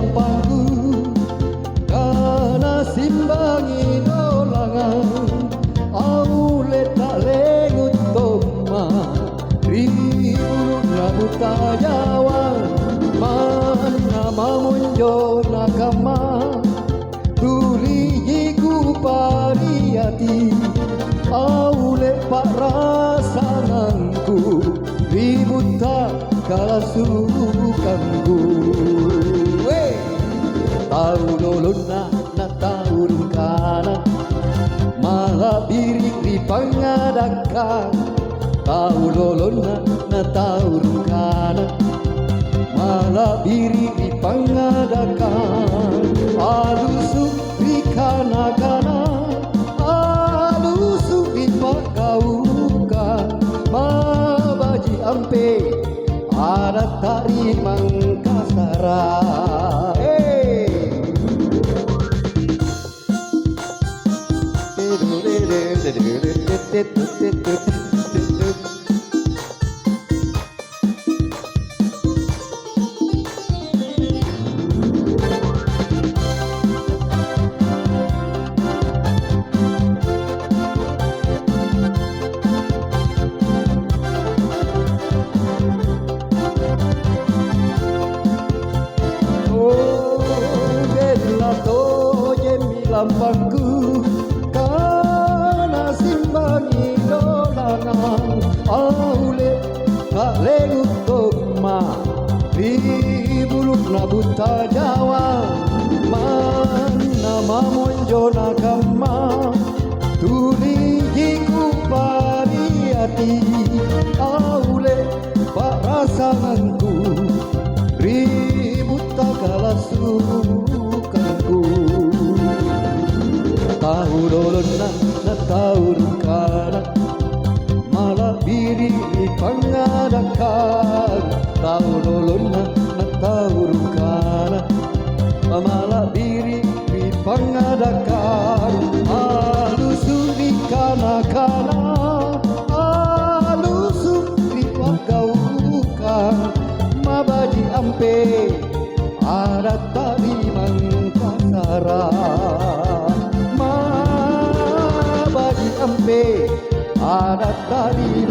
lampangku kana simbangi dolangan aule tak lengut toma ribuluna buta jawa mana mamonjo nakama tulijiku pariati aule pak rasanganku ribut tak kalah sukanku tahu lolona na tahun kana malah birik di pangadakan tahu lolona na tahun kana malah birik di pangadakan alusuk di kana-kana alusuk di pakaukan mabaji ampe ada tari Mangkasara lampangku kana simbangi dolangan aule tak lengut toma ribuluna buta jawa mana mamonjo nakama tulijiku pariati aule pak rasanganku ribut tak kalah sukanku tahu dolona na tahu kana malah biri di pangadakan tahu dolona na tahu kana malah biri di pangadakan alusuk di kana-kana alusuk di pakaukan mabaji ampe ada tari Mangkasara ampe ada tadi